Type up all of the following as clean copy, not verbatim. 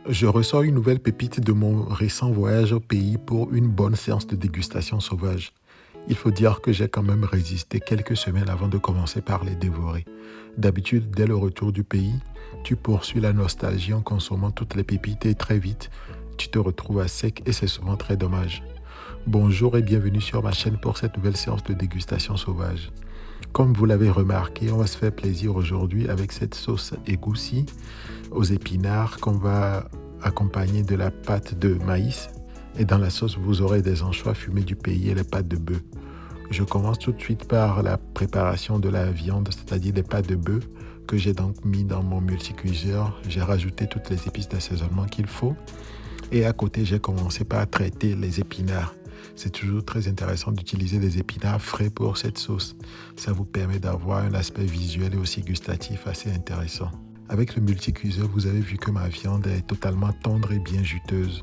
Je ressors une nouvelle pépite de mon récent voyage au pays pour une bonne séance de dégustation sauvage. Il faut dire que j'ai quand même résisté quelques semaines avant de commencer par les dévorer. D'habitude, dès le retour du pays, tu poursuis la nostalgie en consommant toutes les pépites et très vite, tu te retrouves à sec et c'est souvent très dommage. Bonjour et bienvenue sur ma chaîne pour cette nouvelle séance de dégustation sauvage. Comme vous l'avez remarqué, on va se faire plaisir aujourd'hui avec cette sauce égoussie aux épinards qu'on va accompagner de la pâte de maïs. Et dans la sauce, vous aurez des anchois fumés du pays et les pâtes de bœuf. Je commence tout de suite par la préparation de la viande, c'est-à-dire des pâtes de bœuf que j'ai donc mis dans mon multicuiseur. J'ai rajouté toutes les épices d'assaisonnement qu'il faut. Et à côté, j'ai commencé par traiter les épinards. C'est toujours très intéressant d'utiliser des épinards frais pour cette sauce. Ça vous permet d'avoir un aspect visuel et aussi gustatif assez intéressant. Avec le multicuiseur, vous avez vu que ma viande est totalement tendre et bien juteuse.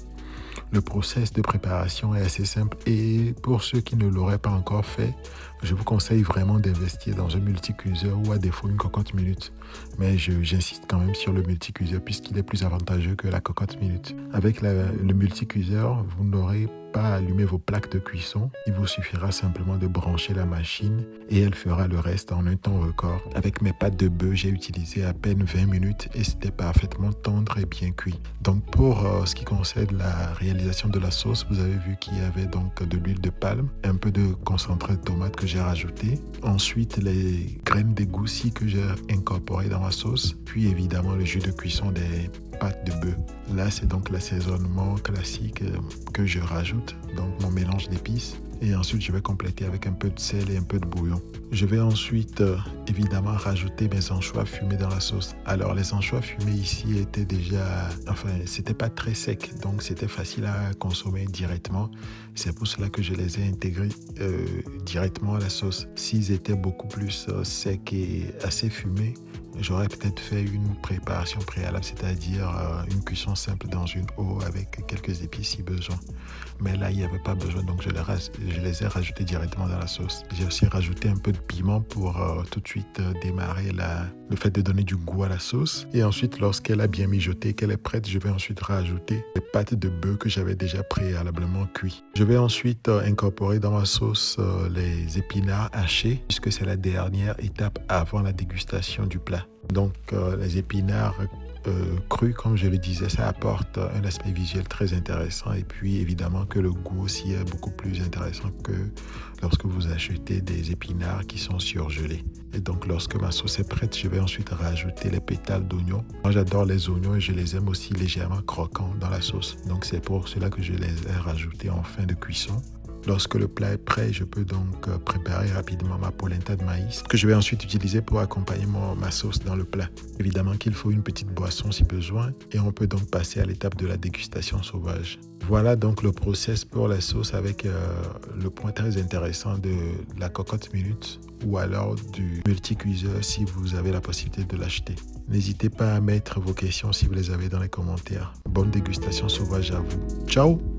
Le process de préparation est assez simple et pour ceux qui ne l'auraient pas encore fait, je vous conseille vraiment d'investir dans un multicuiseur ou à défaut une cocotte minute. Mais j'insiste quand même sur le multicuiseur puisqu'il est plus avantageux que la cocotte minute. Avec le multicuiseur, vous n'aurez pas à allumer vos plaques de cuisson. Il vous suffira simplement de brancher la machine et elle fera le reste en un temps record. Avec mes pâtes de bœuf, j'ai utilisé à peine 20 minutes et c'était parfaitement tendre et bien cuit. Donc pour ce qui concerne la réalisation de la sauce, vous avez vu qu'il y avait donc de l'huile de palme, un peu de concentré de tomate que j'ai rajouté. Ensuite, les graines d'égoussi que j'ai incorporées dans ma sauce. Puis évidemment le jus de cuisson des pâtes de bœuf. Là, c'est donc l'assaisonnement classique que je rajoute, donc mon mélange d'épices. Et ensuite, je vais compléter avec un peu de sel et un peu de bouillon. Je vais ensuite, évidemment, rajouter mes anchois fumés dans la sauce. Alors, les anchois fumés ici étaient déjà... Enfin, c'était pas très sec, donc c'était facile à consommer directement. C'est pour cela que je les ai intégrés directement à la sauce. S'ils étaient beaucoup plus secs et assez fumés, j'aurais peut-être fait une préparation préalable, c'est-à-dire une cuisson simple dans une eau avec quelques épices si besoin. Mais là, il n'y avait pas besoin, donc je les ai rajoutés directement dans la sauce. J'ai aussi rajouté un peu de piment pour tout de suite démarrer le fait de donner du goût à la sauce. Et ensuite, lorsqu'elle a bien mijoté, qu'elle est prête, je vais ensuite rajouter les pâtes de bœuf que j'avais déjà préalablement cuit. Je vais ensuite incorporer dans ma sauce les épinards hachés, puisque c'est la dernière étape avant la dégustation du plat. Donc les épinards crus, comme je le disais, ça apporte un aspect visuel très intéressant et puis évidemment que le goût aussi est beaucoup plus intéressant que lorsque vous achetez des épinards qui sont surgelés. Et donc lorsque ma sauce est prête, je vais ensuite rajouter les pétales d'oignon. Moi j'adore les oignons et je les aime aussi légèrement croquants dans la sauce. Donc c'est pour cela que je les ai rajoutés en fin de cuisson. Lorsque le plat est prêt, je peux donc préparer rapidement ma polenta de maïs que je vais ensuite utiliser pour accompagner ma sauce dans le plat. Évidemment qu'il faut une petite boisson si besoin et on peut donc passer à l'étape de la dégustation sauvage. Voilà donc le process pour la sauce avec le point très intéressant de la cocotte minute ou alors du multicuiseur si vous avez la possibilité de l'acheter. N'hésitez pas à mettre vos questions si vous les avez dans les commentaires. Bonne dégustation sauvage à vous. Ciao!